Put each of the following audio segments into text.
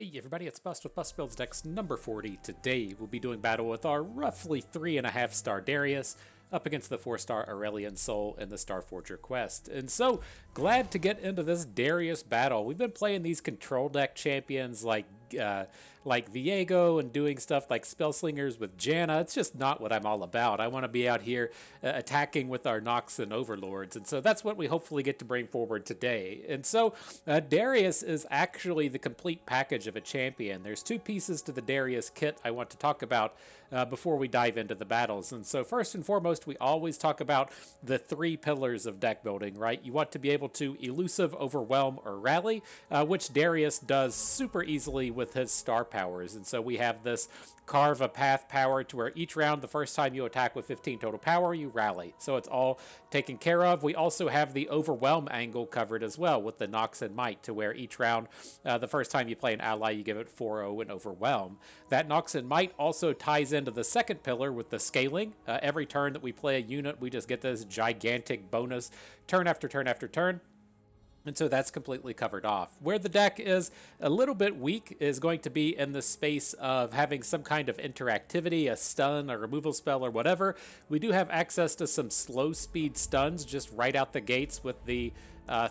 Hey everybody, it's Bust with Bust Builds Decks number 40. Today we'll be doing battle with our roughly 3.5-star Darius up against the 4-star Aurelion Soul in the Starforger quest. And so, glad to get into this Darius battle. We've been playing these control deck champions like Viego and doing stuff like Spellslingers with Janna. It's just not what I'm all about. I want to be out here attacking with our Nox and Overlords, and so that's what we hopefully get to bring forward today. And so Darius is actually the complete package of a champion. There's two pieces to the Darius kit I want to talk about before we dive into the battles. And so first and foremost, we always talk about the three pillars of deck building, right? You want to be able to elusive, overwhelm, or rally, which Darius does super easily with his star powers. And so we have this carve a path power to where each round, the first time you attack with 15 total power, you rally. So it's all taken care of. We also have the overwhelm angle covered as well with the Nox and Might, to where each round, the first time you play an ally, you give it 4-0 and overwhelm. That Nox and Might also ties into the second pillar with the scaling. Every turn that we play a unit, we just get this gigantic bonus turn after turn after turn. And so that's completely covered off. Where the deck is a little bit weak is going to be in the space of having some kind of interactivity, a stun, a removal spell, or whatever. We do have access to some slow speed stuns just right out the gates with the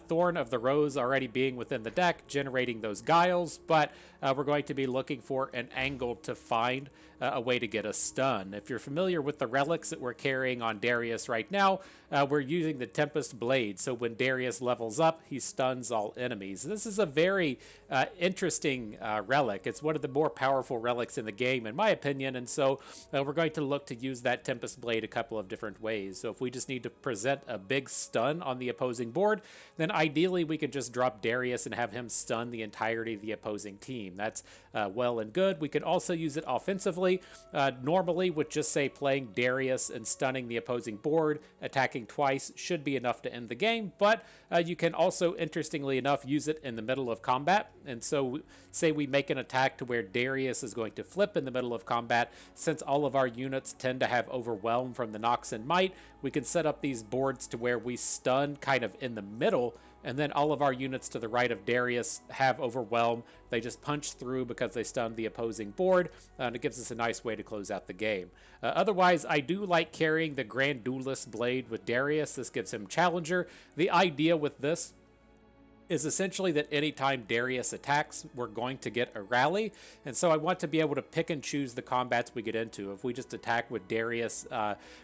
Thorn of the Rose already being within the deck, generating those guiles, but we're going to be looking for an angle to find a way to get a stun. If you're familiar with the relics that we're carrying on Darius right now, we're using the Tempest Blade, so when Darius levels up, he stuns all enemies. This is a very interesting relic. It's one of the more powerful relics in the game, in my opinion, and so we're going to look to use that Tempest Blade a couple of different ways. So if we just need to present a big stun on the opposing board, then ideally we could just drop Darius and have him stun the entirety of the opposing team. That's well and good. We could also use it offensively, normally with just say playing Darius and stunning the opposing board, attacking twice should be enough to end the game, but you can also, interestingly enough, use it in the middle of combat. And so say we make an attack to where Darius is going to flip in the middle of combat. Since all of our units tend to have overwhelm from the Nox and Might, we can set up these boards to where we stun kind of in the middle, and then all of our units to the right of Darius have overwhelm. They just punch through because they stunned the opposing board, and it gives us a nice way to close out the game. Otherwise, I do like carrying the Grand Duelist Blade with Darius. This gives him Challenger. The idea with this is essentially that anytime Darius attacks, we're going to get a rally. And so I want to be able to pick and choose the combats we get into. If we just attack with Darius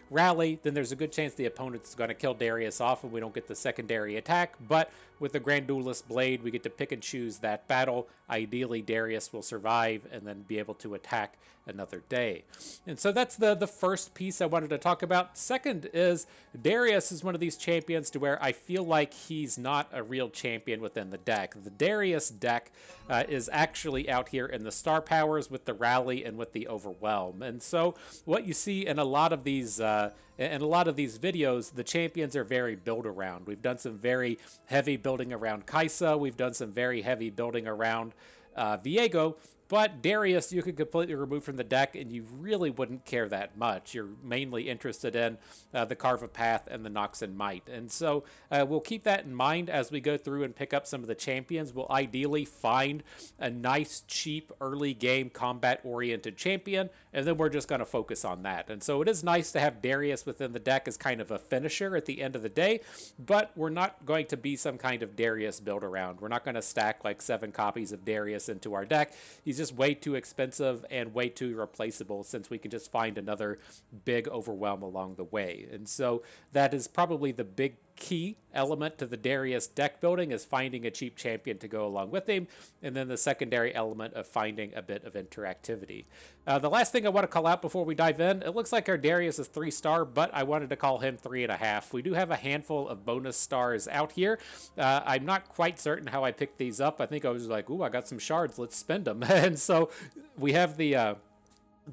rally, then there's a good chance the opponent's going to kill Darius off and we don't get the secondary attack. But with the Grand Duelist Blade, we get to pick and choose that battle. Ideally, Darius will survive and then be able to attack another day. And so that's the first piece I wanted to talk about. Second is Darius is one of these champions to where I feel like he's not a real champion within the deck. The Darius deck is actually out here in the star powers with the rally and with the overwhelm. And so what you see in a lot of these videos, the champions are very build around. We've done some very heavy building around Kaisa. We've done some very heavy building around Viego. But Darius, you could completely remove from the deck, and you really wouldn't care that much. You're mainly interested in the Carve a Path and the Nox and Might. And so we'll keep that in mind as we go through and pick up some of the champions. We'll ideally find a nice, cheap, early game combat-oriented champion, and then we're just going to focus on that. And so it is nice to have Darius within the deck as kind of a finisher at the end of the day, but we're not going to be some kind of Darius build-around. We're not going to stack like 7 copies of Darius into our deck. He's just way too expensive and way too replaceable, since we can just find another big overwhelm along the way. And so that is probably the big key element to the Darius deck building, is finding a cheap champion to go along with him, and then the secondary element of finding a bit of interactivity. The last thing I want to call out before we dive in, it looks like our Darius is 3-star, but I wanted to call him 3.5. We do have a handful of bonus stars out here. I'm not quite certain how I picked these up. I think I was like, ooh, I got some shards, let's spend them. And so we have the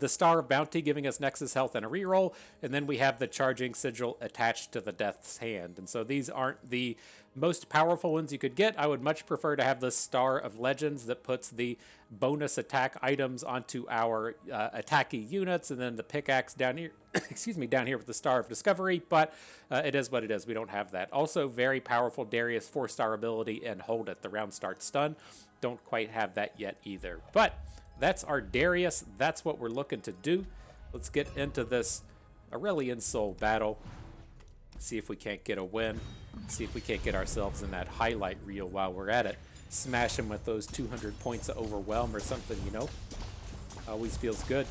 Star of Bounty giving us Nexus Health and a reroll, and then we have the Charging Sigil attached to the Death's Hand. And so these aren't the most powerful ones you could get. I would much prefer to have the Star of Legends that puts the bonus attack items onto our attacky units, and then the pickaxe down here, excuse me, down here with the Star of Discovery, but it is what it is. We don't have that. Also, very powerful Darius 4-star ability and Hold It, the round start stun. don't quite have that yet either. But that's our Darius. That's what we're looking to do. Let's get into this Aurelion Soul battle. See if we can't get a win. See if we can't get ourselves in that highlight reel while we're at it. Smash him with those 200 points of overwhelm or something, you know. Always feels good.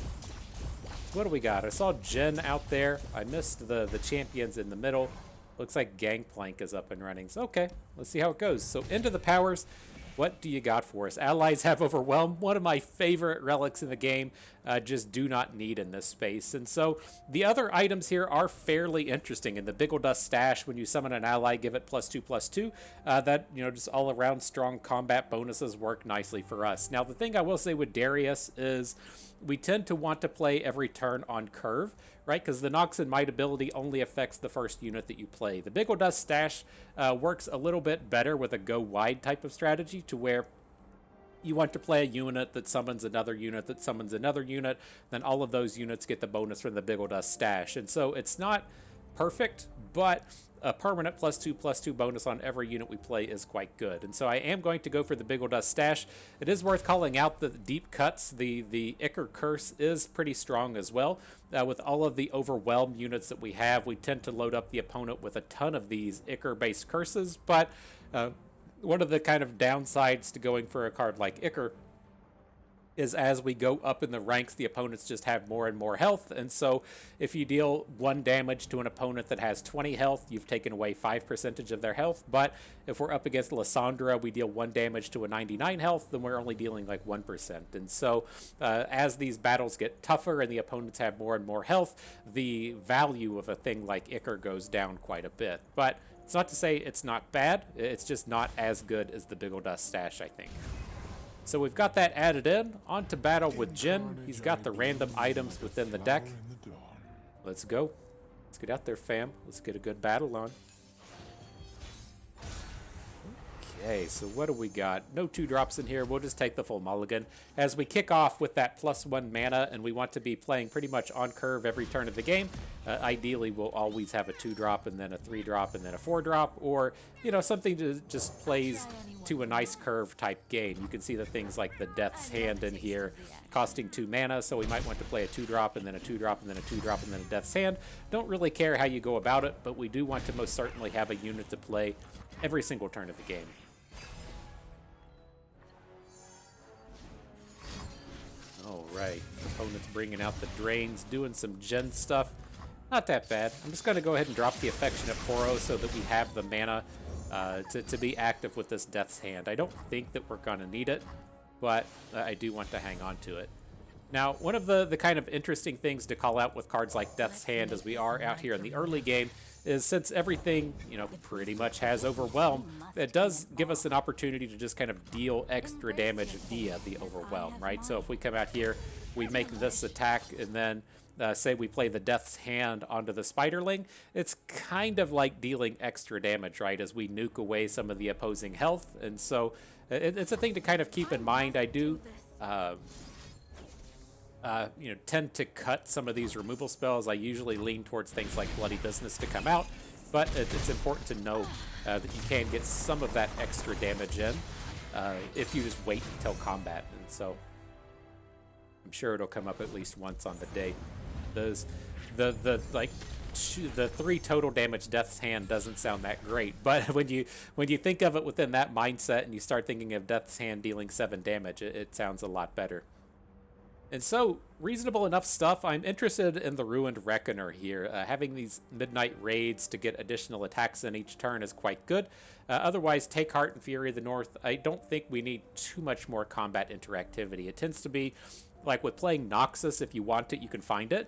What do we got? I saw Jen out there. I missed the champions in the middle. Looks like Gangplank is up and running. So, okay, let's see how it goes. So, into the powers. What do you got for us? Allies have Overwhelm, one of my favorite relics in the game. Just do not need in this space. And so the other items here are fairly interesting. In the Biggle Dust Stash, when you summon an ally, give it +2/+2. That, you know, just all around strong combat bonuses work nicely for us. Now, the thing I will say with Darius is we tend to want to play every turn on curve, right? Because the Nox and Might ability only affects the first unit that you play. The Biggle Dust Stash works a little bit better with a go wide type of strategy, to where you want to play a unit that summons another unit that summons another unit, then all of those units get the bonus from the Biggle Dust Stash. And so it's not perfect, but a permanent +2/+2 bonus on every unit we play is quite good. And so I am going to go for the Biggle Dust Stash. It is worth calling out the deep cuts. The Ichor Curse is pretty strong as well. With all of the Overwhelm units that we have, we tend to load up the opponent with a ton of these Ichor-based curses, but one of the kind of downsides to going for a card like Ichor is as we go up in the ranks, the opponents just have more and more health. And so if you deal 1 damage to an opponent that has 20 health, you've taken away 5% of their health. But if we're up against Lysandra, we deal 1 damage to a 99 health, then we're only dealing like 1%. And so as these battles get tougher and the opponents have more and more health, the value of a thing like Ichor goes down quite a bit. But it's not to say it's not bad. It's just not as good as the Biggle Dust Stash, I think. So we've got that added in. On to battle with Jin. He's got the random items within the deck. Let's go. Let's get out there, fam. Let's get a good battle on. Okay, so what do we got? No 2-drops in here. We'll just take the full mulligan. As we kick off with that +1 mana, and we want to be playing pretty much on curve every turn of the game, ideally we'll always have a 2-drop and then a 3-drop and then a 4-drop, or, you know, something that just plays to a nice curve type game. You can see the things like the Death's Hand in here, costing 2 mana, so we might want to play a 2-drop and then a 2-drop and then a 2-drop and then a Death's Hand. Don't really care how you go about it, but we do want to most certainly have a unit to play every single turn of the game. All right, opponent's bringing out the Drains, doing some gen stuff. Not that bad. I'm just going to go ahead and drop the Affectionate Poro so that we have the mana to be active with this Death's Hand. I don't think that we're going to need it, but I do want to hang on to it. Now, one of the kind of interesting things to call out with cards like Death's Hand, as we are out here in the early game, is since everything, you know, pretty much has Overwhelm, it does give us an opportunity to just kind of deal extra damage via the Overwhelm, right? So if we come out here, we make this attack, and then say we play the Death's Hand onto the Spiderling, it's kind of like dealing extra damage, right, as we nuke away some of the opposing health. And so it's a thing to kind of keep in mind. I do you know, tend to cut some of these removal spells. I usually lean towards things like Bloody Business to come out, but it's important to know that you can get some of that extra damage in if you just wait until combat. And so I'm sure it'll come up at least once on the day. The 3 total damage Death's Hand doesn't sound that great, but when you think of it within that mindset and you start thinking of Death's Hand dealing 7 damage, it sounds a lot better. And so, reasonable enough stuff. I'm interested in the Ruined Reckoner here. Having these Midnight Raids to get additional attacks in each turn is quite good. Otherwise, Take Heart and Fury of the North, I don't think we need too much more combat interactivity. It tends to be, like with playing Noxus, if you want it, you can find it.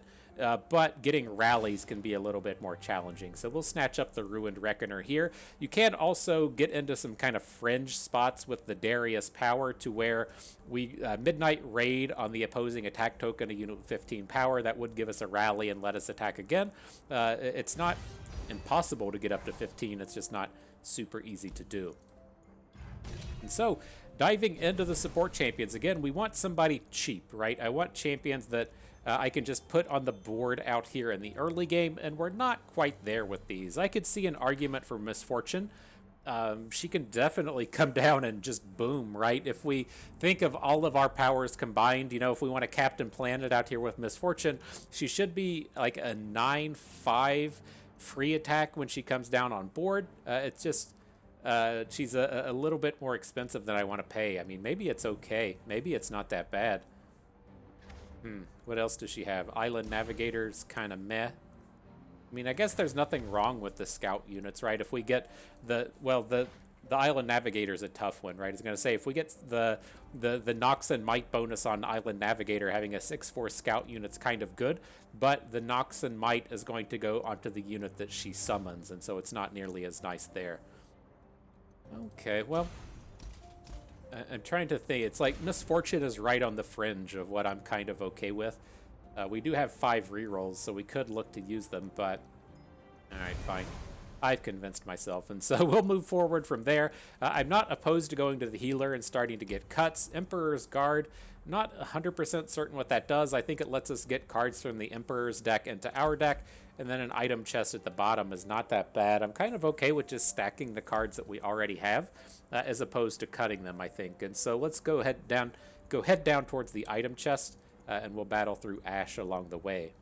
But getting rallies can be a little bit more challenging. So we'll snatch up the Ruined Reckoner here. You can also get into some kind of fringe spots with the Darius power, to where we Midnight Raid on the opposing attack token, a unit with 15 power. That would give us a rally and let us attack again. It's not impossible to get up to 15. It's just not super easy to do. And so, diving into the support champions, again, we want somebody cheap, right? I want champions that I can just put on the board out here in the early game, and we're not quite there with these. I could see an argument for Misfortune, she can definitely come down and just boom, right? If we think of all of our powers combined, you know, if we want to Captain Planet out here with Miss Fortune, she should be like a 9/5 free attack when she comes down on board. It's just, she's a little bit more expensive than I want to pay. I mean, maybe it's okay. Maybe it's not that bad. What else does she have? Island Navigator's kind of meh. I mean, I guess there's nothing wrong with the scout units, right? If we get the Island Navigator's a tough one, right? I was going to say, if we get the Nox and Might bonus on Island Navigator, having a 6/4 scout unit's kind of good, but the Nox and Might is going to go onto the unit that she summons, and so it's not nearly as nice there. Okay, well, I'm trying to think. It's like Miss Fortune is right on the fringe of what I'm kind of okay with. We do have 5 rerolls, so we could look to use them, but alright, fine. I've convinced myself, and so we'll move forward from there. I'm not opposed to going to the healer and starting to get cuts. Emperor's Guard, not 100% certain what that does. I think it lets us get cards from the Emperor's deck into our deck, and then an item chest at the bottom is not that bad. I'm kind of okay with just stacking the cards that we already have, as opposed to cutting them, I think. And so let's go head down towards the item chest. And we'll battle through Ash along the way.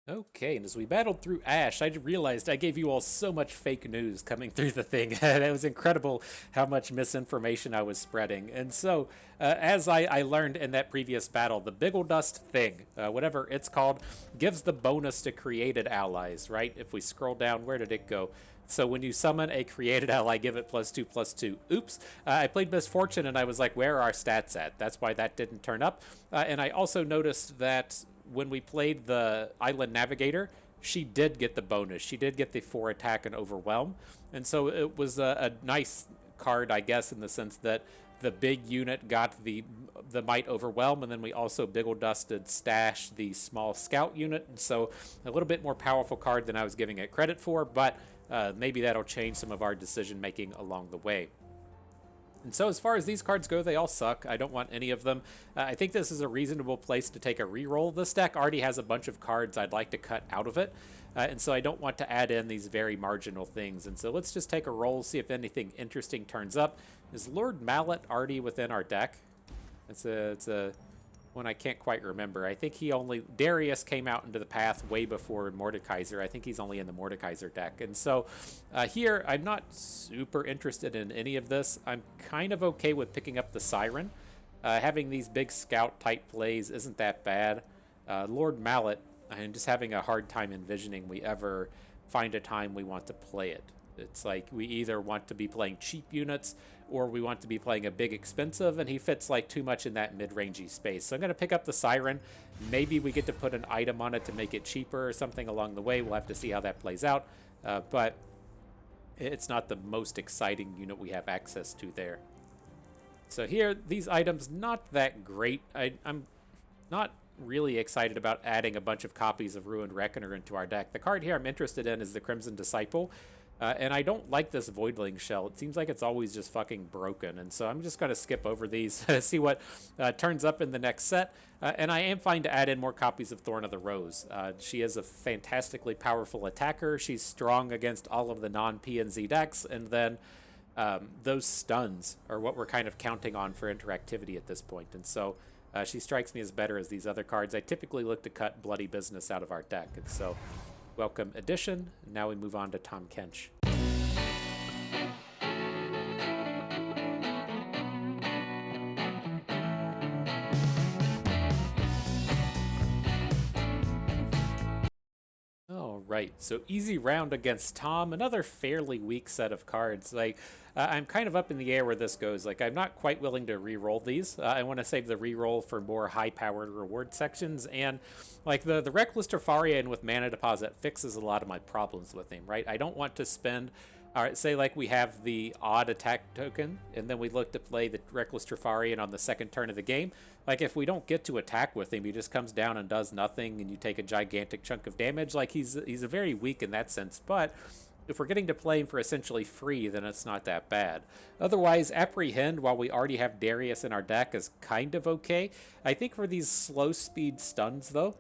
Okay, and as we battled through Ash, I realized I gave you all so much fake news coming through the thing. And it was incredible how much misinformation I was spreading. And so, as I learned in that previous battle, the Biggle Dust thing, whatever it's called, gives the bonus to created allies, right? If we scroll down, where did it go? So when you summon a created ally, give it +2/+2. Oops. I played Miss Fortune, and I was like, where are our stats at? That's why that didn't turn up. And I also noticed that when we played the Island Navigator, she did get the bonus. She did get the 4 attack and overwhelm. And so it was a nice card, I guess, in the sense that the big unit got the Might overwhelm, and then we also Biggle Dusted Stash, the small scout unit. And so a little bit more powerful card than I was giving it credit for, but maybe that'll change some of our decision making along the way. And so as far as these cards go, they all suck. I don't want any of them. I think this is a reasonable place to take a reroll. This deck already has a bunch of cards I'd like to cut out of it. And so I don't want to add in these very marginal things. And so let's just take a roll, see if anything interesting turns up. Is Lord Mallet already within our deck? It's a one I can't quite remember. I think Darius came out into the path way before Mordekaiser. I think he's only in the Mordekaiser deck. And so here, I'm not super interested in any of this. I'm kind of okay with picking up the Siren. Having these big scout type plays isn't that bad. Lord Mallet, I'm just having a hard time envisioning we ever find a time we want to play it. It's like we either want to be playing cheap units or we want to be playing a big expensive, and he fits like too much in that mid-rangey space. So I'm going to pick up the Siren. Maybe we get to put an item on it to make it cheaper or something along the way. We'll have to see how that plays out. But it's not the most exciting unit we have access to there. So here, these items, not that great. I'm not really excited about adding a bunch of copies of Ruined Reckoner into our deck. The card here I'm interested in is the Crimson Disciple. And I don't like this Voidling Shell. It seems like it's always just fucking broken. And so I'm just going to skip over these, see what turns up in the next set. And I am fine to add in more copies of Thorn of the Rose. She is a fantastically powerful attacker. She's strong against all of the non-PNZ decks. And then those stuns are what we're kind of counting on for interactivity at this point. And so she strikes me as better as these other cards. I typically look to cut bloody business out of our deck. And so welcome addition. Now we move on to Tahm Kench. Right, so easy round against Tom, another fairly weak set of cards. Like, I'm kind of up in the air where this goes. Like, I'm not quite willing to re-roll these. I want to save the re-roll for more high-powered reward sections, and like the Reckless Trifarian with Mana Deposit fixes a lot of my problems with him, right? I don't want to spend, all right, say like we have the odd attack token, and then we look to play the Reckless Trifarian on the second turn of the game. Like, if we don't get to attack with him, he just comes down and does nothing, and you take a gigantic chunk of damage. Like, he's a very weak in that sense, but if we're getting to play him for essentially free, then it's not that bad. Otherwise, Apprehend, while we already have Darius in our deck, is kind of okay. I think for these slow speed stuns, though,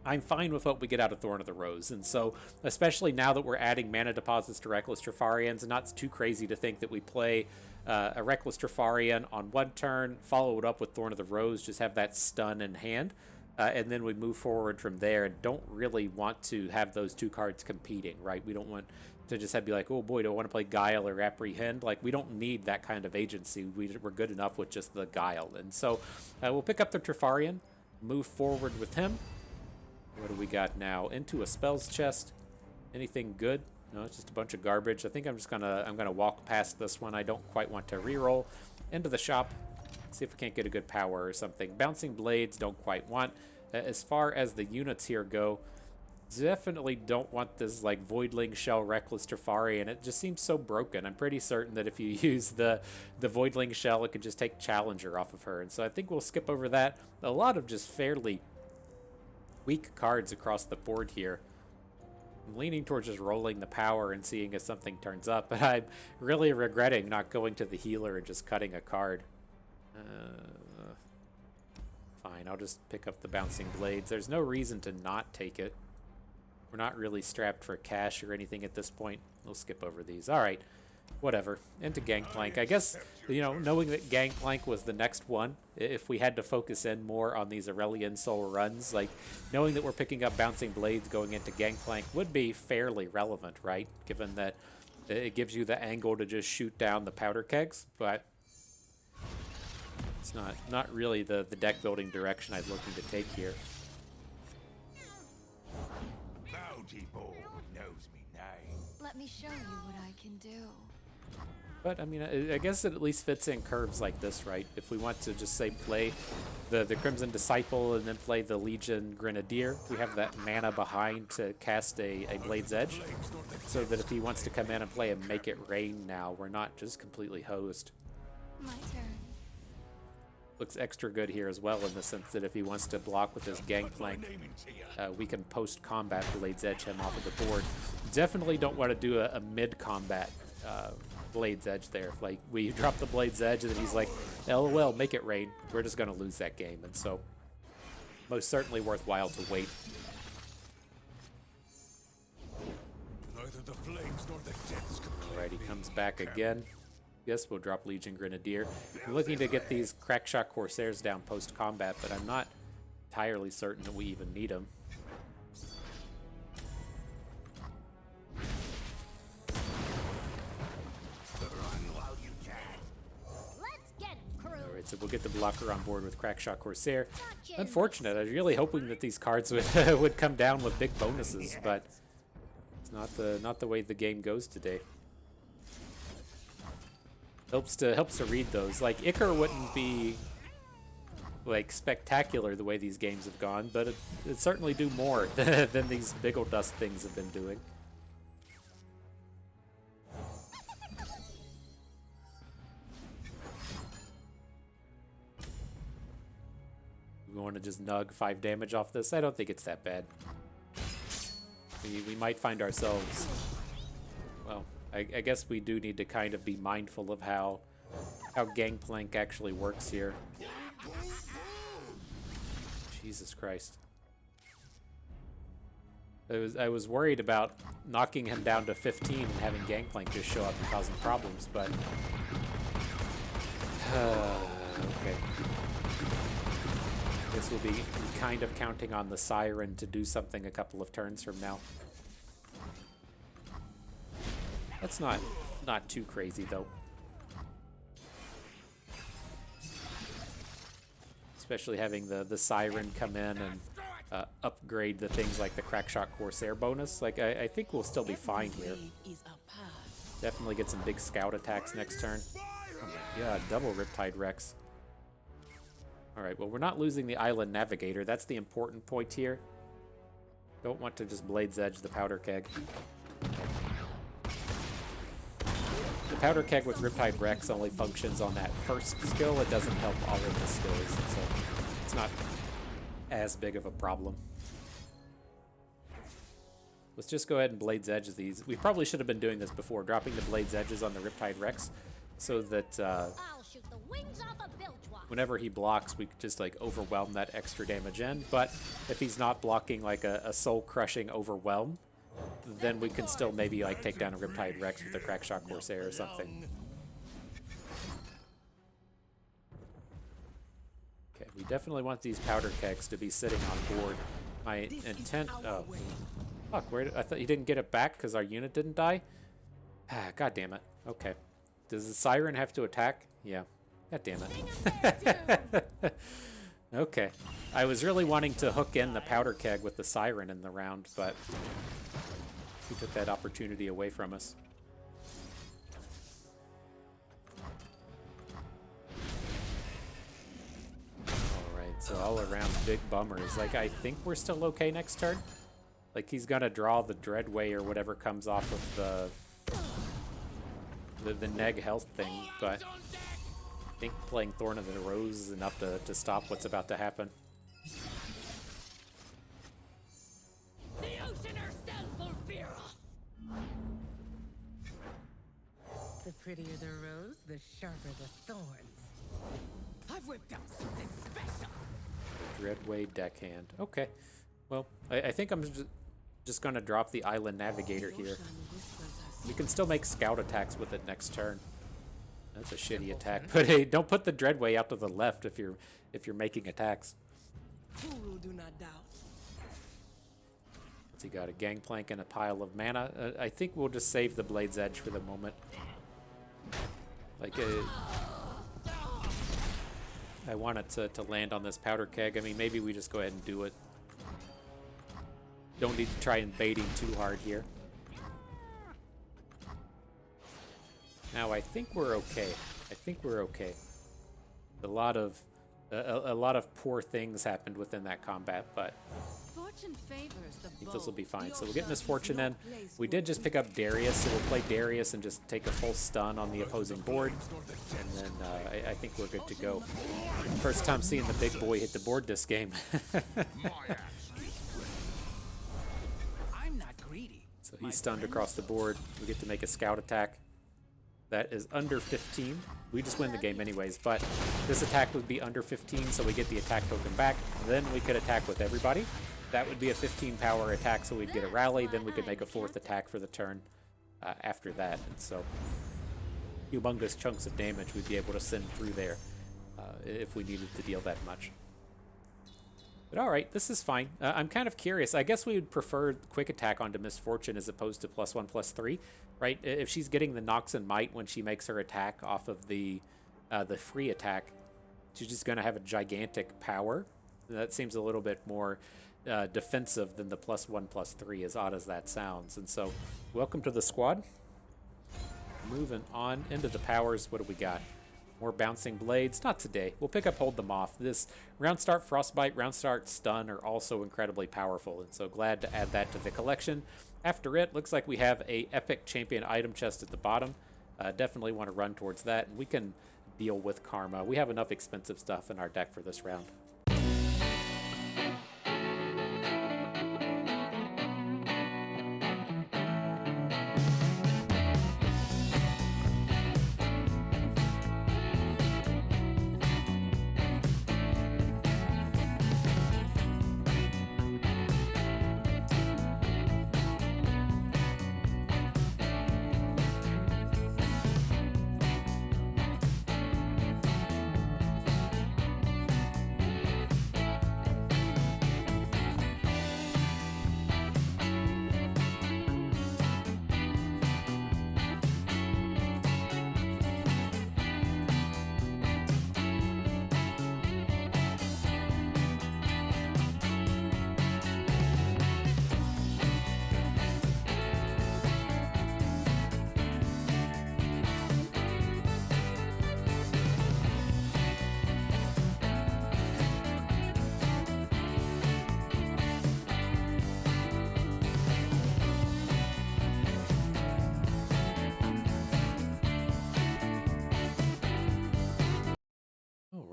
I'm fine with what we get out of Thorn of the Rose. And so, especially now that we're adding mana deposits to Reckless Trifarians, not too crazy to think that we play a Reckless Trifarian on one turn, follow it up with Thorn of the Rose, just have that stun in hand, and then we move forward from there and don't really want to have those two cards competing, right? We don't want to just be like, oh boy, do I want to play Guile or Apprehend? Like, we don't need that kind of agency. We're good enough with just the Guile. And so we'll pick up the Trifarian, move forward with him. What do we got now? Into a spells chest. Anything good? No, it's just a bunch of garbage. I think I'm gonna walk past this one. I don't quite want to reroll. Into the shop. See if we can't get a good power or something. Bouncing blades, don't quite want. As far as the units here go, definitely don't want this like Voidling Shell Reckless Trifarian. It just seems so broken. I'm pretty certain that if you use the Voidling Shell, it could just take Challenger off of her. And so I think we'll skip over that. A lot of just fairly weak cards across the board here. I'm leaning towards just rolling the power and seeing if something turns up, but I'm really regretting not going to the healer and just cutting a card. Fine, I'll just pick up the Bouncing Blades. There's no reason to not take it. We're not really strapped for cash or anything at this point. We'll skip over these. All right, whatever. Into Gangplank. I guess, you know, knowing that Gangplank was the next one, if we had to focus in more on these Aurelion Soul runs, like knowing that we're picking up Bouncing Blades going into Gangplank would be fairly relevant, right? Given that it gives you the angle to just shoot down the powder kegs, but it's not really the deck building direction I'm looking to take here. Bounty Board knows me name. Let me show you what I can do. But, I mean, I guess it at least fits in curves like this, right? If we want to just, say, play the Crimson Disciple and then play the Legion Grenadier, we have that mana behind to cast a Blade's Edge, so that if he wants to come in and play a Make It Rain now, we're not just completely hosed. My turn. Looks extra good here as well, in the sense that if he wants to block with his Gangplank, we can post-combat Blade's Edge him off of the board. Definitely don't want to do a mid-combat Blade's Edge there. Like, we drop the Blade's Edge and then he's like, LOL, make it rain. We're just going to lose that game. And so, most certainly worthwhile to wait. Alright, he comes back again. Guess we'll drop Legion Grenadier. I'm looking to get these Crackshot Corsairs down post-combat, but I'm not entirely certain that we even need them. Alright, so we'll get the blocker on board with Crackshot Corsair. Unfortunate, I was really hoping that these cards would come down with big bonuses, but it's not the way the game goes today. Helps to read those. Like, Icar wouldn't be like spectacular the way these games have gone, but it certainly do more than these big ol' dust things have been doing. We want to just nug 5 damage off this. I don't think it's that bad. We might find ourselves, well, I guess we do need to kind of be mindful of how Gangplank actually works here. Jesus Christ. I was worried about knocking him down to 15 and having Gangplank just show up and causing problems, but okay. Guess we'll be kind of counting on the Siren to do something a couple of turns from now. That's not too crazy, though. Especially having the Siren come in and upgrade the things like the Crackshot Corsair bonus. Like, I think we'll still be fine here. Definitely get some big scout attacks next turn. Oh my god, double Riptide Rex. Alright, well, we're not losing the Island Navigator. That's the important point here. Don't want to just Blade's Edge the Powder Keg. The Powder Keg with Riptide Rex only functions on that first skill. It doesn't help all of the skills, so it's not as big of a problem. Let's just go ahead and Blade's Edge these. We probably should have been doing this before, dropping the Blade's Edges on the Riptide Rex, so that whenever he blocks, we could just like overwhelm that extra damage in. But if he's not blocking like a soul-crushing overwhelm, then we can still maybe like take down a Riptide Rex with a Crackshot Corsair or something. Okay, we definitely want these powder kegs to be sitting on board. My intent... Oh, fuck, I thought you didn't get it back because our unit didn't die? Ah, god damn it. Okay. Does the Siren have to attack? Yeah. God damn it. Okay. I was really wanting to hook in the powder keg with the Siren in the round, but he took that opportunity away from us. Alright, so all around big bummers. Like, I think we're still okay next turn. Like, he's gonna draw the Dreadway or whatever comes off of the neg health thing, but I think playing Thorn of the Rose is enough to stop what's about to happen. The ocean herself will fear us. The prettier the rose, the sharper the thorns. I've whipped out something special. Dreadway Deckhand. Okay. Well, I think I'm just going to drop the Island Navigator here. We can still make scout attacks with it next turn. That's a shitty attack. But hey, don't put the Dreadway out to the left if you're making attacks. Fool do not doubt. He got a Gangplank and a pile of mana. I think we'll just save the Blade's Edge for the moment. Like, I want it to land on this powder keg. I mean, maybe we just go ahead and do it. Don't need to try and bait him too hard here. Now, I think we're okay. I think we're okay. A lot of poor things happened within that combat, but Fortune favors the I think this will be fine. So we'll get Misfortune in. We did just pick up Darius, so we'll play Darius and just take a full stun on the opposing board. And then I think we're good to go. First time seeing the big boy hit the board this game. I'm not greedy. So he's stunned across the board. We get to make a scout attack. That is under 15. We just win the game anyways, but this attack would be under 15, so we get the attack token back. Then we could attack with everybody. That would be a 15 power attack, so we'd get a rally. Then we could make a fourth attack for the turn after that. And so humongous chunks of damage we'd be able to send through there if we needed to deal that much. But all right, this is fine. I'm kind of curious. I guess we would prefer quick attack onto Misfortune as opposed to +1/+3, right? If she's getting the Nox and Might when she makes her attack off of the free attack, she's just going to have a gigantic power. That seems a little bit more defensive than the +1/+3, as odd as that sounds. And so, welcome to the squad. Moving on into the powers. What do we got? More bouncing blades. Not today. We'll pick up Hold Them Off. This round start Frostbite, round start Stun are also incredibly powerful, and so glad to add that to the collection. After it, looks like we have a epic champion item chest at the bottom. Definitely want to run towards that, and we can deal with Karma. We have enough expensive stuff in our deck for this round.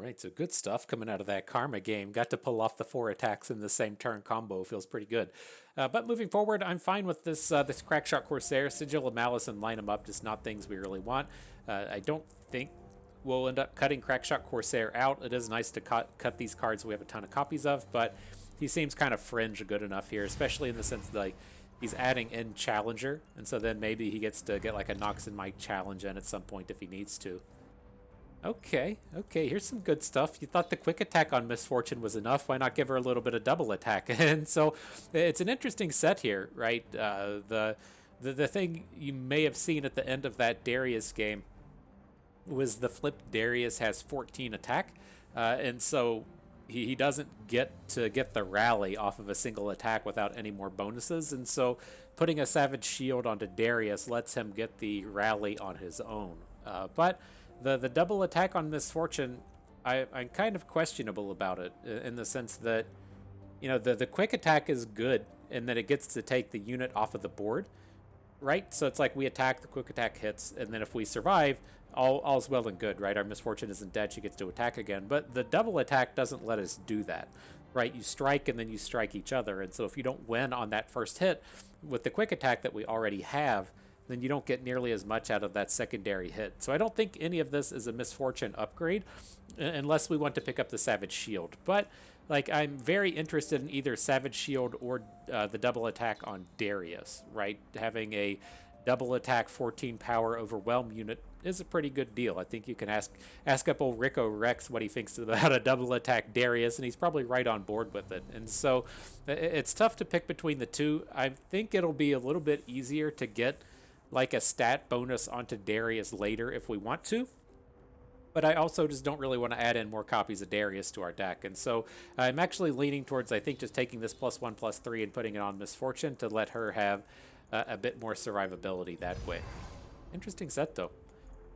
Right, so good stuff coming out of that Karma game. Got to pull off the 4 attacks in the same turn combo. Feels pretty good. But moving forward, I'm fine with this this Crackshot Corsair, Sigil of Malice, and Line 'em Up. Just not things we really want. I don't think we'll end up cutting Crackshot Corsair out. It is nice to cut these cards we have a ton of copies of, but he seems kind of fringe good enough here, especially in the sense that, like, he's adding in Challenger, and so then maybe he gets to get like a Nox and Mike challenge in at some point if he needs to. Okay, here's some good stuff. You thought the quick attack on Misfortune was enough. Why not give her a little bit of double attack? And so it's an interesting set here, right? The thing you may have seen at the end of that Darius game was the flipped Darius has 14 attack. And so he doesn't get to get the rally off of a single attack without any more bonuses. And so putting a Savage Shield onto Darius lets him get the rally on his own. But the double attack on Misfortune, I'm kind of questionable about it in the sense that, you know, the quick attack is good and that it gets to take the unit off of the board, right? So it's like we attack, the quick attack hits, and then if we survive, all's well and good, right? Our Misfortune isn't dead, she gets to attack again. But the double attack doesn't let us do that, right? You strike and then you strike each other, and so if you don't win on that first hit with the quick attack that we already have, then you don't get nearly as much out of that secondary hit. So I don't think any of this is a Misfortune upgrade unless we want to pick up the Savage Shield. But like, I'm very interested in either Savage Shield or the double attack on Darius, right? Having a double attack 14 power overwhelm unit is a pretty good deal. I think you can ask up old Rico Rex what he thinks about a double attack Darius, and he's probably right on board with it. And so it's tough to pick between the two. I think it'll be a little bit easier to get like a stat bonus onto Darius later if we want to. But I also just don't really want to add in more copies of Darius to our deck. And so I'm actually leaning towards, I think, just taking this +1/+3 and putting it on Misfortune to let her have a bit more survivability that way. Interesting set, though.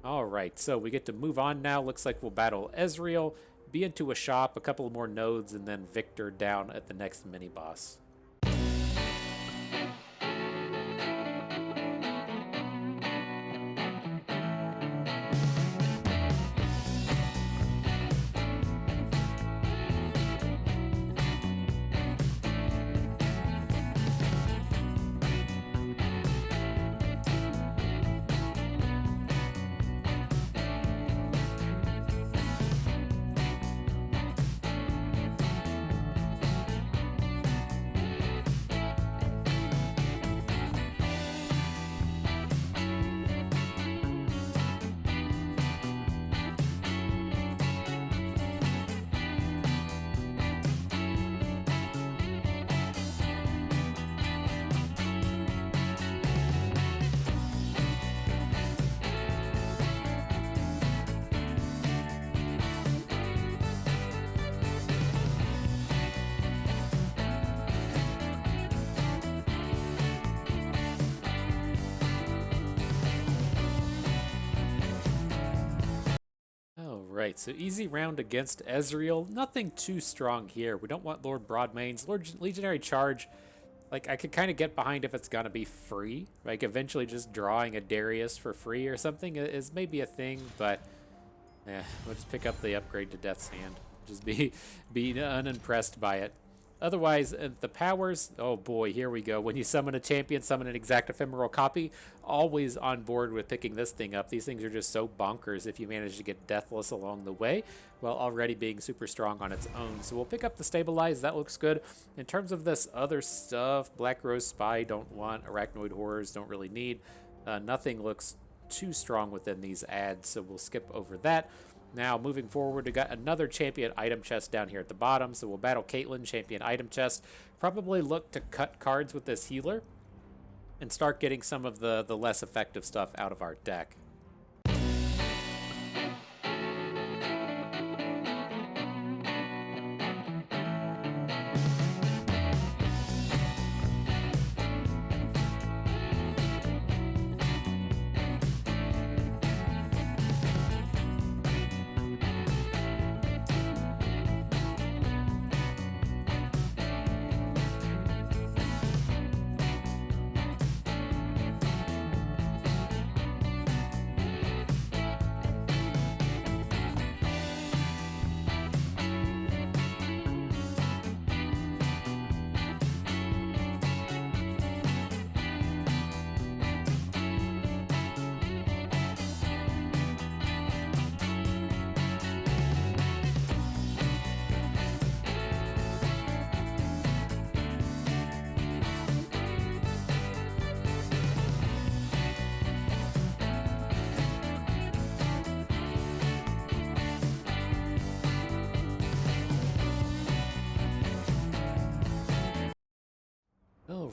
All right, so we get to move on now. Looks like we'll battle Ezreal, be into a shop, a couple more nodes, and then Viktor down at the next mini-boss. Right, so easy round against Ezreal. Nothing too strong here. We don't want Lord Broadmains. Legionary Charge, like, I could kind of get behind if it's gonna be free. Like, eventually just drawing a Darius for free or something is maybe a thing, but we'll just pick up the upgrade to Death's Hand. Just be unimpressed by it. Otherwise, the powers, oh boy, here we go. When you summon a champion, summon an exact ephemeral copy, always on board with picking this thing up. These things are just so bonkers if you manage to get Deathless along the way, while already being super strong on its own. So we'll pick up the Stabilize, that looks good. In terms of this other stuff, Black Rose Spy, don't want. Arachnoid Horrors, don't really need. Nothing looks too strong within these ads, so we'll skip over that. Now, moving forward, we got another champion item chest down here at the bottom, so we'll battle Caitlyn, champion item chest. Probably look to cut cards with this healer and start getting some of the less effective stuff out of our deck.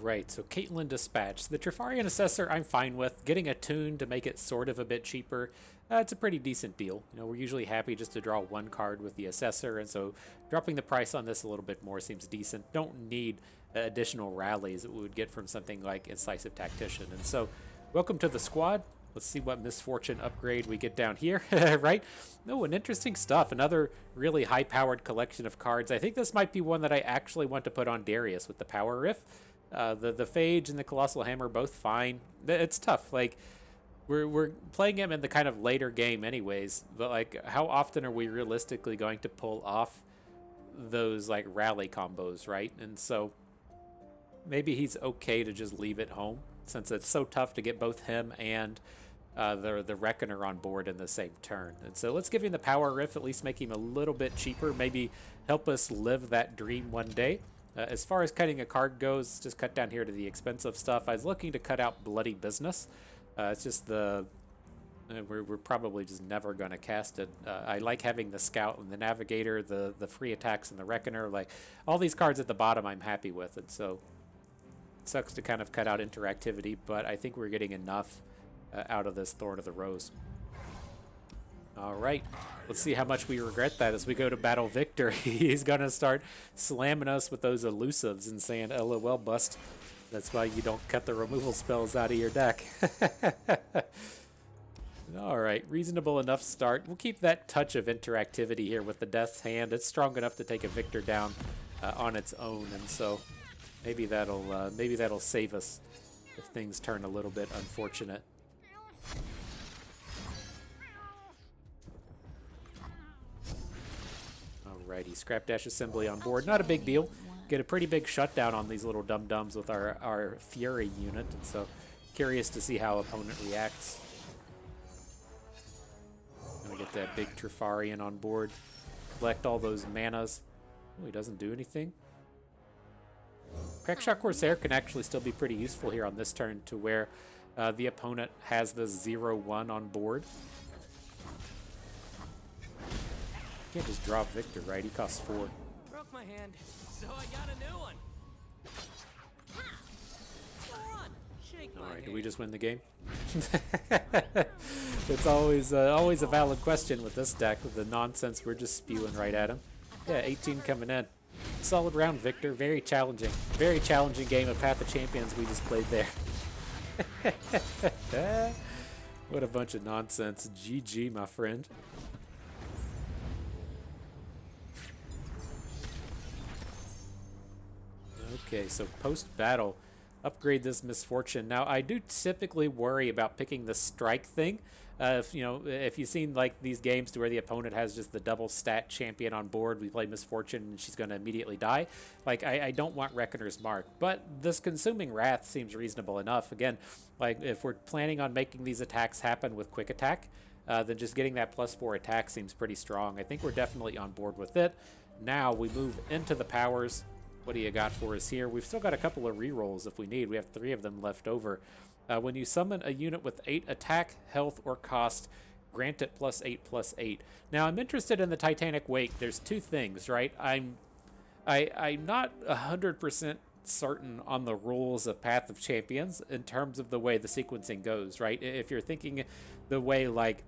Alright, so Caitlyn Dispatch. The Trifarian Assessor I'm fine with. Getting a tune to make it sort of a bit cheaper, it's a pretty decent deal. You know, we're usually happy just to draw one card with the Assessor, and so dropping the price on this a little bit more seems decent. Don't need additional rallies that we would get from something like Incisive Tactician. And so, welcome to the squad. Let's see what Misfortune upgrade we get down here, right? Oh, and interesting stuff. Another really high-powered collection of cards. I think this might be one that I actually want to put on Darius with the Power Riff. The Phage and the Colossal Hammer both fine. It's tough. Like, we're playing him in the kind of later game anyways, but like, how often are we realistically going to pull off those like rally combos, right? And so maybe he's okay to just leave it home, since it's so tough to get both him and the Reckoner on board in the same turn. And so let's give him the Power Riff, at least make him a little bit cheaper, maybe help us live that dream one day. As far as cutting a card goes, just cut down here to the expensive stuff. I was looking to cut out Bloody Business. It's just we're probably just never going to cast it. I like having the Scout and the Navigator, the free attacks and the Reckoner. Like, all these cards at the bottom I'm happy with, and so it sucks to kind of cut out interactivity, but I think we're getting enough out of this Thorn of the Rose. All right, let's see how much we regret that as we go to battle Viktor. He's going to start slamming us with those elusives and saying, LOL bust. That's why you don't cut the removal spells out of your deck. All right, reasonable enough start. We'll keep that touch of interactivity here with the Death's Hand. It's strong enough to take a Viktor down on its own, and so maybe that'll save us if things turn a little bit unfortunate. Alrighty, Scrap Dash Assembly on board. Not a big deal. Get a pretty big shutdown on these little dum-dums with our Fury unit, and so curious to see how opponent reacts. Gonna get that big Trifarian on board. Collect all those manas. Oh, he doesn't do anything. Crackshot Corsair can actually still be pretty useful here on this turn, to where the opponent has the 0-1 on board. Can't just drop Viktor, right? He costs 4. Broke my hand, so I got a new one. Go on, shake my All right, hand. do we just win the game? It's always a valid question with this deck, with the nonsense we're just spewing right at him. Yeah, 18 coming in. Solid round, Viktor. Very challenging. Very challenging game of Path of Champions we just played there. What a bunch of nonsense. GG, my friend. Okay, so post-battle, upgrade this Misfortune. Now, I do typically worry about picking the strike thing. If you've seen like these games to where the opponent has just the double stat champion on board, we play Misfortune and she's going to immediately die. Like, I don't want Reckoner's Mark, but this Consuming Wrath seems reasonable enough. Again, like, if we're planning on making these attacks happen with quick attack, then just getting that +4 attack seems pretty strong. I think we're definitely on board with it. Now we move into the powers. What do you got for us here? We've still got a couple of rerolls if we need. We have 3 of them left over. When you summon a unit with 8 attack, health, or cost, grant it +8/+8. Now, I'm interested in the Titanic Wake. There's 2 things, right? I'm not 100% certain on the rules of Path of Champions in terms of the way the sequencing goes, right? If you're thinking the way, like,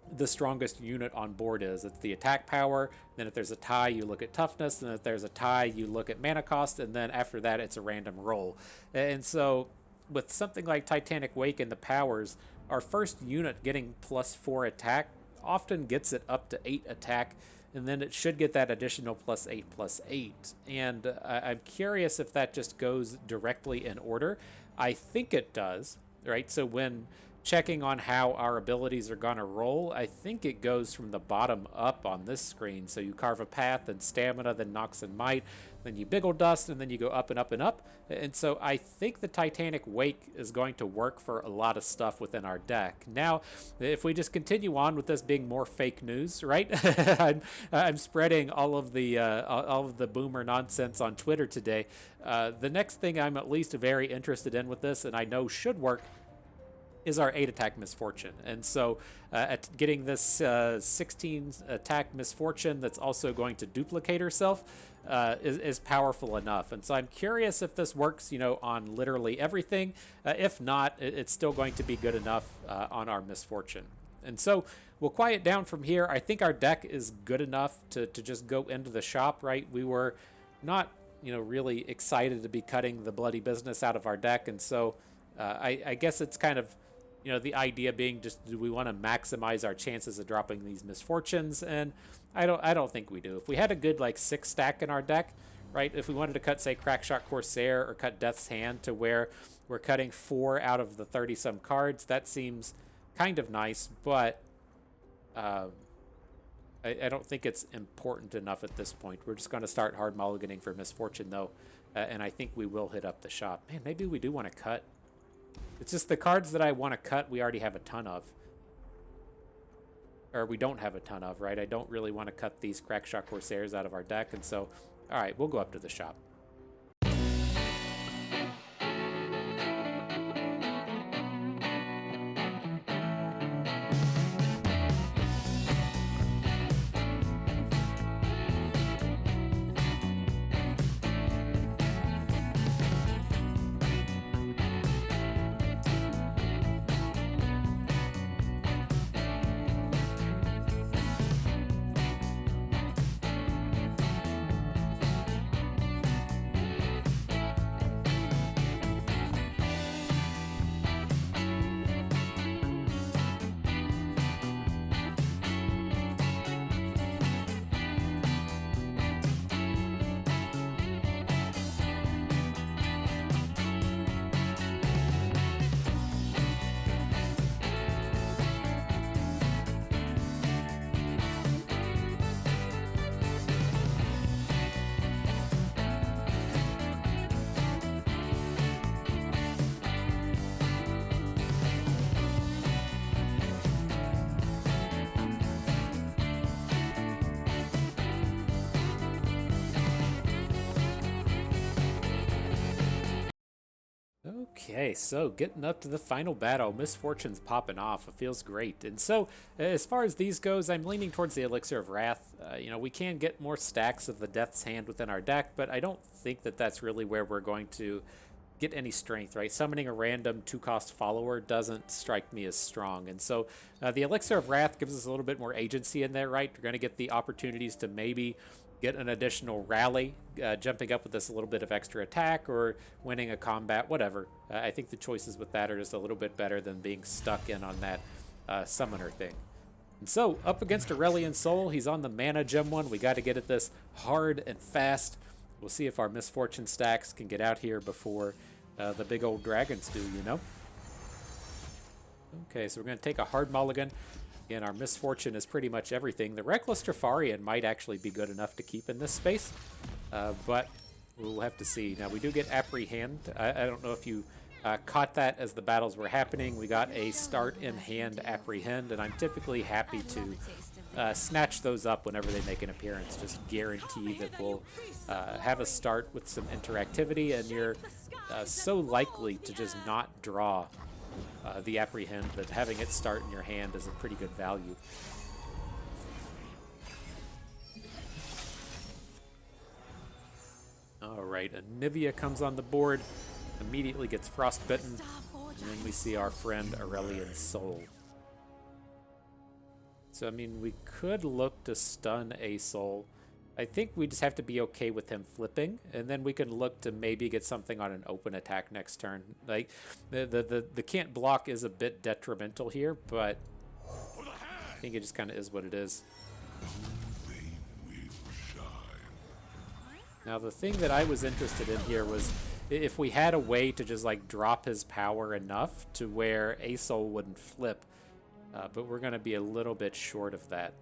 the strongest unit on board is, it's the attack power, then if there's a tie you look at toughness, and if there's a tie you look at mana cost, and then after that it's a random roll. And so with something like Titanic Wake and the powers, our first unit getting +4 attack often gets it up to 8 attack, and then it should get that additional +8/+8. And I'm curious if that just goes directly in order. I think it does, right? So when checking on how our abilities are gonna roll, I think it goes from the bottom up on this screen. So you carve a path, then stamina, then Nox and Might, then you Biggle Dust, and then you go up and up and up. And so I think the Titanic Wake is going to work for a lot of stuff within our deck. Now, if we just continue on with this being more fake news, right? I'm spreading all of the boomer nonsense on Twitter today. The next thing I'm at least very interested in with this, and I know should work, is our 8 attack Misfortune. And so at getting this 16 attack Misfortune that's also going to duplicate herself is powerful enough. And so I'm curious if this works, you know, on literally everything. If not, it's still going to be good enough on our Misfortune. And so we'll quiet down from here. I think our deck is good enough to just go into the shop, right? We were not, you know, really excited to be cutting the bloody business out of our deck. And so I guess it's kind of, you know, the idea being just, do we want to maximize our chances of dropping these Misfortunes? And I don't think we do. If we had a good like 6 stack in our deck, right? If we wanted to cut, say, Crackshot Corsair or cut Death's Hand to where we're cutting 4 out of the 30-some cards, that seems kind of nice, but I don't think it's important enough at this point. We're just going to start hard mulliganing for Misfortune, though, and I think we will hit up the shop. Man, maybe we do want to cut. It's just the cards that I want to cut, we already have a ton of. Or we don't have a ton of, right? I don't really want to cut these Crackshot Corsairs out of our deck, and so, all right, we'll go up to the shop. Okay, so getting up to the final battle, Misfortune's popping off. It feels great. And so, as far as these goes, I'm leaning towards the Elixir of Wrath. You know, we can get more stacks of the Death's Hand within our deck, but I don't think that that's really where we're going to get any strength, right? Summoning a random 2-cost follower doesn't strike me as strong. And so, the Elixir of Wrath gives us a little bit more agency in there, right? We're going to get the opportunities to maybe get an additional rally, jumping up with this a little bit of extra attack or winning a combat, whatever. I think the choices with that are just a little bit better than being stuck in on that summoner thing. And so, up against Aurelion Soul, he's on the mana gem one. We got to get at this hard and fast. We'll see if our Misfortune stacks can get out here before the big old dragons do, you know? Okay, so we're going to take a hard mulligan. Again, our Misfortune is pretty much everything. The Reckless Trifarian might actually be good enough to keep in this space, but we'll have to see. Now, we do get Apprehend. I don't know if you caught that as the battles were happening. We got a start in hand Apprehend, and I'm typically happy to snatch those up whenever they make an appearance. Just guarantee that we'll have a start with some interactivity, and you're so likely to just not draw the Apprehend that having it start in your hand is a pretty good value. Alright, Anivia comes on the board, immediately gets frostbitten, and then we see our friend Aurelion Soul. So, I mean, we could look to stun a Soul. I think we just have to be okay with him flipping, and then we can look to maybe get something on an open attack next turn. Like, the can't block is a bit detrimental here, but I think it just kind of is what it is. Now, the thing that I was interested in here was if we had a way to just, like, drop his power enough to where a Soul wouldn't flip, but we're going to be a little bit short of that.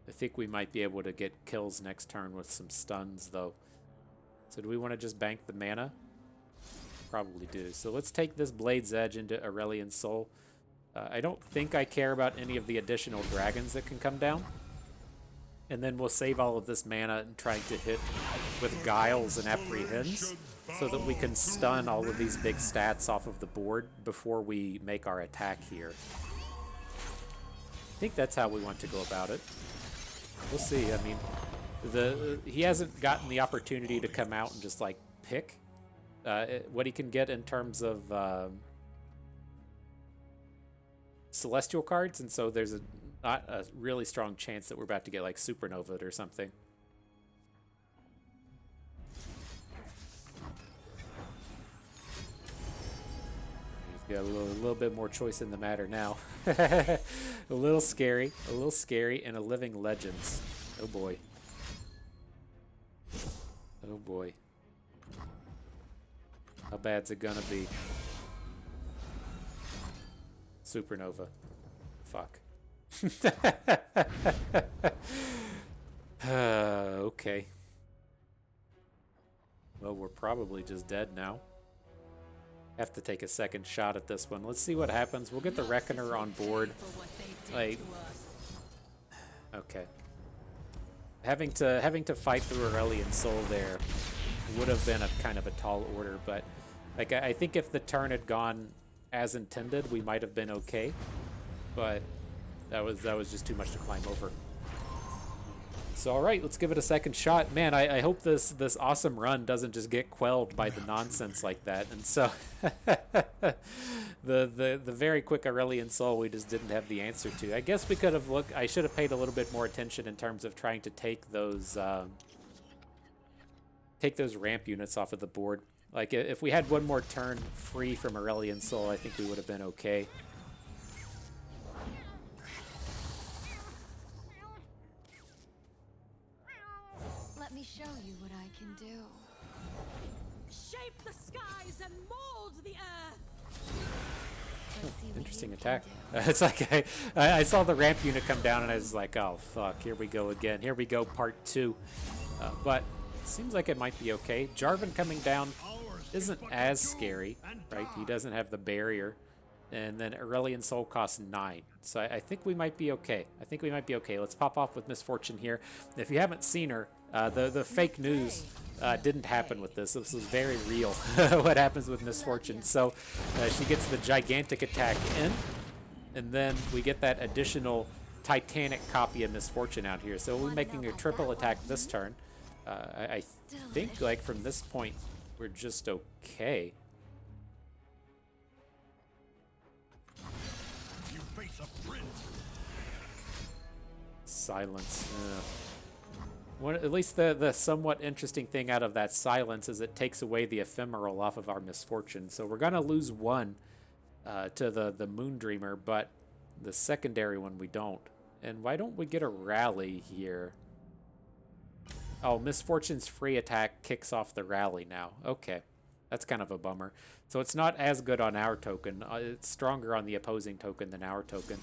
I think we might be able to get kills next turn with some stuns, though. So do we want to just bank the mana? Probably do. So let's take this Blade's Edge into Aurelion Soul. I don't think I care about any of the additional dragons that can come down. And then we'll save all of this mana and trying to hit with Guiles and Apprehends. so that we can stun all of these big stats off of the board before we make our attack here. I think that's how we want to go about it. We'll see. I mean, he hasn't gotten the opportunity to come out and just like pick what he can get in terms of celestial cards, and so there's not a really strong chance that we're about to get like Supernova or something. He's got a little bit more choice in the matter now. A little scary, and a Living Legends. Oh boy. Oh boy. How bad's it gonna be? Supernova. Fuck. Okay. Well, we're probably just dead now. Have to take a second shot at this one. Let's see what happens. We'll get the Reckoner on board. Like, okay. Having to fight through Aurelion Soul there would have been a kind of a tall order, but like I think if the turn had gone as intended, we might have been okay. But that was just too much to climb over. So all right, let's give it a second shot. Man, I hope this awesome run doesn't just get quelled by the nonsense like that. And so the very quick Aurelion Soul we just didn't have the answer to. I guess we could have looked. I should have paid a little bit more attention in terms of trying to take those ramp units off of the board. Like if we had one more turn free from Aurelion Soul, I think we would have been okay. Let me show you what I can do. Shape the skies and mold the earth. Let's see what Interesting you attack. can do. It's like I saw the ramp unit come down and I was like, oh fuck, here we go again. Here we go, part 2. But it seems like it might be okay. Jarvan coming down isn't as scary, right? He doesn't have the barrier. And then Aurelion Soul costs 9. So I think we might be okay. Let's pop off with Misfortune here. If you haven't seen her, the fake news didn't happen with this. This was very real, what happens with Misfortune. So she gets the gigantic attack in, and then we get that additional Titanic copy of Misfortune out here. So we're making a triple attack this turn. I think like from this point, we're just okay. Silence. At least the somewhat interesting thing out of that silence is it takes away the ephemeral off of our Misfortune. So we're going to lose one to the Moondreamer, but the secondary one we don't. And why don't we get a rally here? Oh, Misfortune's free attack kicks off the rally now. Okay. That's kind of a bummer. So it's not as good on our token. It's stronger on the opposing token than our token.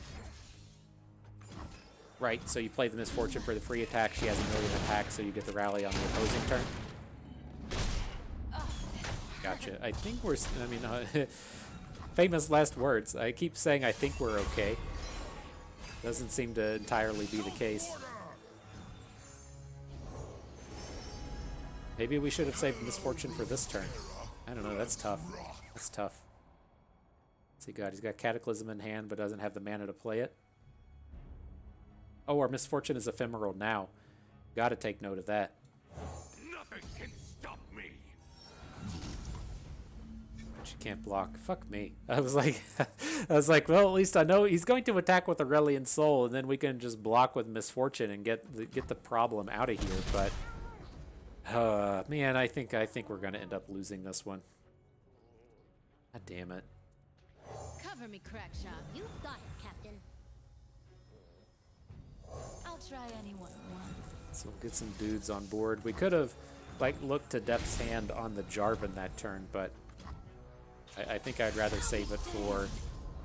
Right, so you play the Misfortune for the free attack. She has a million attacks, so you get the rally on the opposing turn. Gotcha. I think we're... I mean, famous last words. I keep saying I think we're okay. Doesn't seem to entirely be the case. Maybe we should have saved Misfortune for this turn. I don't know, that's tough. That's tough. What's he got? He's got Cataclysm in hand, but doesn't have the mana to play it. Oh, our Misfortune is ephemeral now. Gotta take note of that. Nothing can stop me. But you can't block. Fuck me. I was like, well, at least I know he's going to attack with Aurelion Soul, and then we can just block with Misfortune and get the problem out of here. But man, I think we're gonna end up losing this one. God damn it. Cover me, Crackshot. You got it, Captain. I'll try anyone once. So we'll get some dudes on board. We could have like looked to Death's Hand on the Jarvan that turn, but I think I'd rather save it for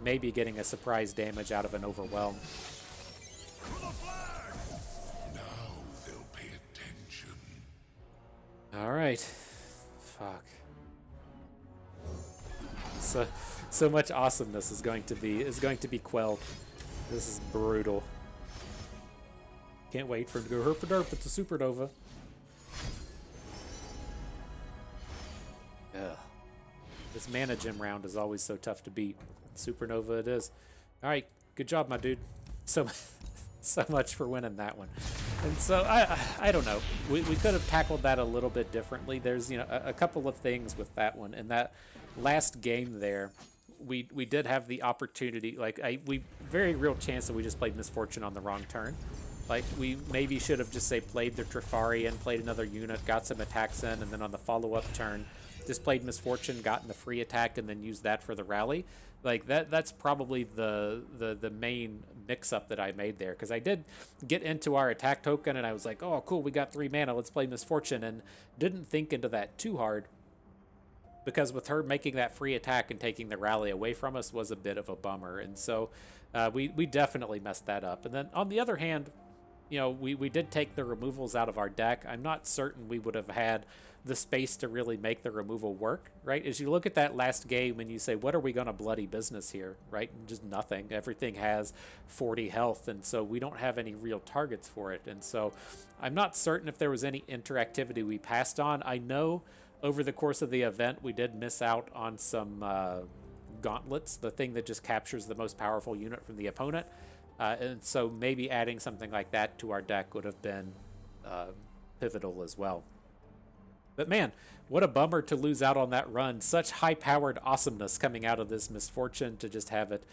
maybe getting a surprise damage out of an Overwhelm. Now they'll pay attention. All right. Fuck. So much awesomeness is going to be quelled. This is brutal. Can't wait for him to go herp-a-derp with the Supernova. This mana gem round is always so tough to beat. Supernova it is. All right, good job, my dude. So, so much for winning that one. And so I don't know. We could have tackled that a little bit differently. There's a couple of things with that one. In that last game there, we did have the opportunity. Like we very real chance that we just played Misfortune on the wrong turn. Like we maybe should have just say played the Trifarian, played another unit, got some attacks in, and then on the follow-up turn, just played Misfortune, gotten the free attack, and then used that for the rally. Like that's probably the main mix-up that I made there, because I did get into our attack token and I was like, oh cool, we got 3 mana, let's play Misfortune, and didn't think into that too hard, because with her making that free attack and taking the rally away from us was a bit of a bummer. And so we definitely messed that up. And then on the other hand, we did take the removals out of our deck. I'm not certain we would have had the space to really make the removal work, right? As you look at that last game and you say, what are we going to bloody business here, right? Just nothing. Everything has 40 health, and so we don't have any real targets for it. And so I'm not certain if there was any interactivity we passed on. I know over the course of the event, we did miss out on some gauntlets, the thing that just captures the most powerful unit from the opponent. And so maybe adding something like that to our deck would have been pivotal as well. But man, what a bummer to lose out on that run. Such high-powered awesomeness coming out of this Misfortune, to just have it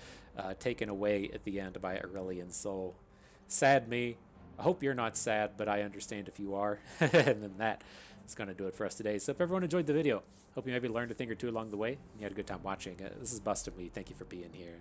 taken away at the end by Aurelion Soul. Sad me. I hope you're not sad, but I understand if you are. And then that is going to do it for us today. So if everyone enjoyed the video, hope you maybe learned a thing or two along the way. You had a good time watching. This is Bustin' Weed. Thank you for being here.